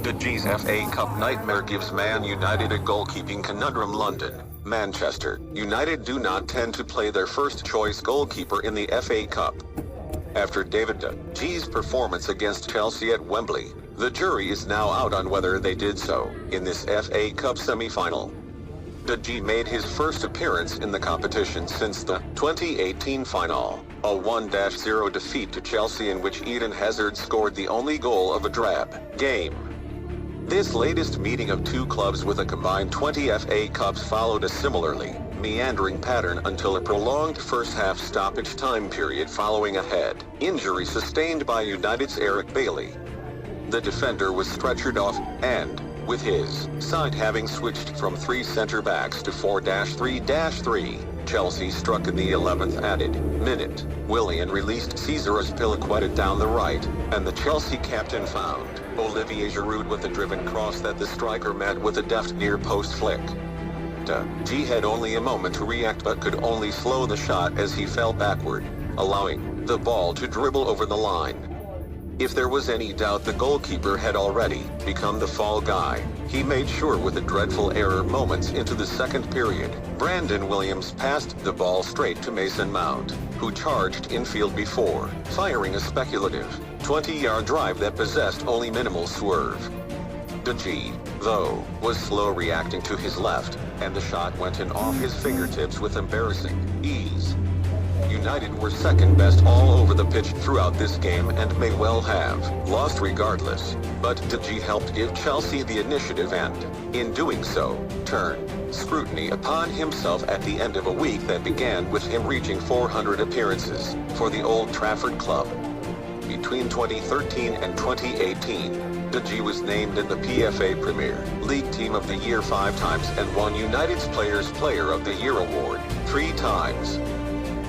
De Gee's FA Cup nightmare gives Man United a goalkeeping conundrum. London, Manchester United do not tend to play their first choice goalkeeper in the FA Cup. After David De Gee's performance against Chelsea at Wembley, the jury is now out on whether they did so in this FA Cup semi-final. De Gea made his first appearance in the competition since the 2018 final, a 1-0 defeat to Chelsea in which Eden Hazard scored the only goal of a drab game. This latest meeting of two clubs with a combined 20 FA Cups followed a similarly meandering pattern until a prolonged first-half stoppage time period following a head injury sustained by United's Eric Bailly. The defender was stretchered off, and, with his side having switched from 3 centre-backs to 4-3-3, Chelsea struck in the 11th added minute. Willian released Cesar Azpilicueta down the right, and the Chelsea captain found Olivier Giroud with a driven cross that the striker met with a deft near-post flick. De Gea had only a moment to react but could only slow the shot as he fell backward, allowing the ball to dribble over the line. If there was any doubt the goalkeeper had already become the fall guy, he made sure with a dreadful error moments into the second period. Brandon Williams passed the ball straight to Mason Mount, who charged infield before firing a speculative 20-yard drive that possessed only minimal swerve. De Gea, though, was slow reacting to his left, and the shot went in off his fingertips with embarrassing ease. United were second best all over the pitch throughout this game and may well have lost regardless, but De Gea helped give Chelsea the initiative and, in doing so, turned scrutiny upon himself at the end of a week that began with him reaching 400 appearances for the Old Trafford club. Between 2013 and 2018, De Gea was named in the PFA Premier League Team of the Year 5 times and won United's Players Player of the Year award 3 times.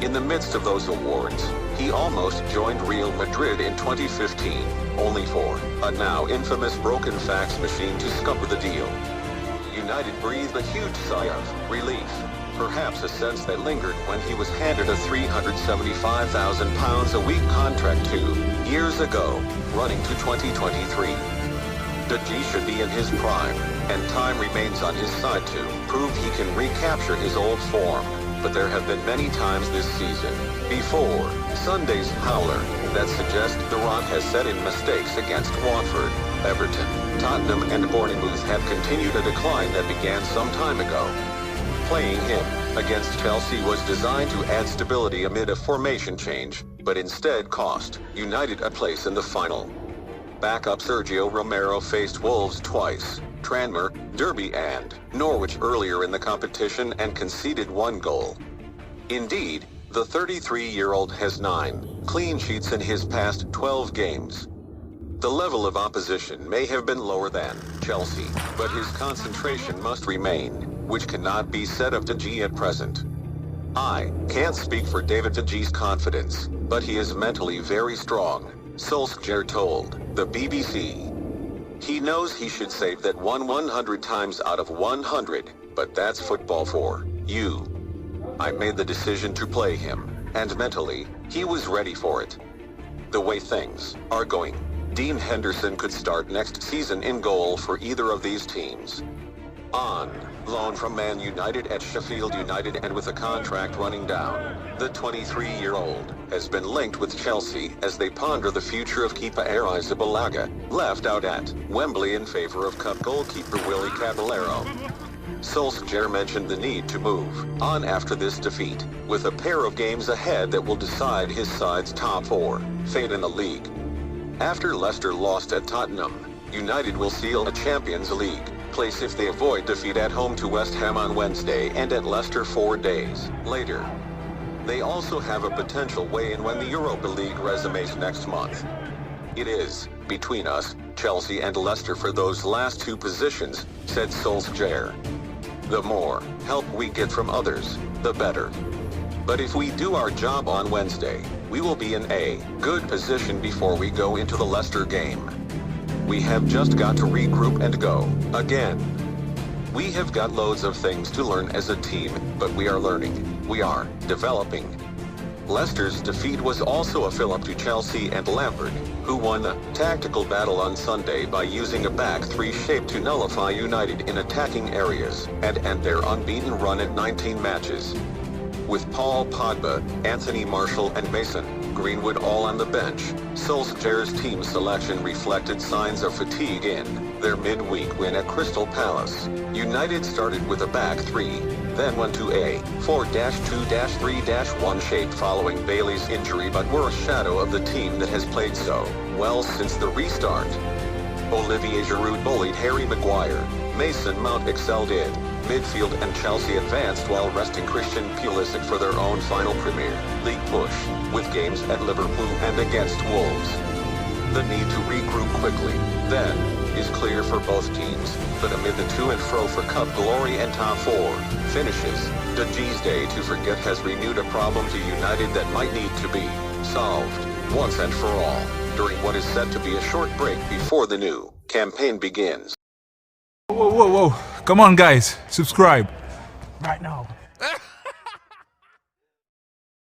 In the midst of those awards, he almost joined Real Madrid in 2015, only for a now infamous broken fax machine to scupper the deal. United breathed a huge sigh of relief, perhaps a sense that lingered when he was handed a £375,000 a week contract 2 years ago, running to 2023. De Gea should be in his prime, and time remains on his side to prove he can recapture his old form. But there have been many times this season, before Sunday's howler, that suggest the Rot has set in mistakes against Watford, Everton, Tottenham and Bournemouth have continued a decline that began some time ago. Playing him against Chelsea was designed to add stability amid a formation change, but instead cost United a place in the final. Backup Sergio Romero faced Wolves twice, Tranmere, Derby and Norwich earlier in the competition and conceded 1 goal. Indeed, the 33-year-old has 9 clean sheets in his past 12 games. The level of opposition may have been lower than Chelsea, but his concentration must remain, which cannot be said of De Gea at present. I can't speak for David De Gea's confidence, but he is mentally very strong, Solskjaer told the BBC. He knows he should save that one 100 times out of 100, but that's football for you. I made the decision to play him, and mentally, he was ready for it. The way things are going, Dean Henderson could start next season in goal for either of these teams. On loan from Man United at Sheffield United and with a contract running down, the 23-year-old has been linked with Chelsea as they ponder the future of Kepa Arrizabalaga, left out at Wembley in favor of Cup goalkeeper Willy Caballero. Solskjaer mentioned the need to move on after this defeat, with a pair of games ahead that will decide his side's top 4 fate in the league. After Leicester lost at Tottenham, United will seal a Champions League place if they avoid defeat at home to West Ham on Wednesday and at Leicester 4 days later. They also have a potential way-in when the Europa League resumes next month. It is between us, Chelsea and Leicester for those last 2 positions, said Solskjaer. The more help we get from others, the better. But if we do our job on Wednesday, we will be in a good position before we go into the Leicester game. We have just got to regroup and go again. We have got loads of things to learn as a team, but we are learning. We are developing. Leicester's defeat was also a fill-up to Chelsea and Lampard, who won the tactical battle on Sunday by using a back three shape to nullify United in attacking areas and end their unbeaten run at 19 matches. With Paul Pogba, Anthony Martial and Mason Greenwood all on the bench, Solskjaer's team selection reflected signs of fatigue in their midweek win at Crystal Palace. United started with a back three, then went to a 4-2-3-1 shape following Bailey's injury, but were a shadow of the team that has played so well since the restart. Olivier Giroud bullied Harry Maguire, Mason Mount excelled in midfield, and Chelsea advanced while resting Christian Pulisic for their own final Premier League push, with games at Liverpool and against Wolves. The need to regroup quickly, then, is clear for both teams, but amid the to and fro for cup glory and top four finishes, De Gea's day to forget has renewed a problem to United that might need to be solved once and for all during what is set to be a short break before the new campaign begins. Whoa. Come on, guys. Subscribe. Right now.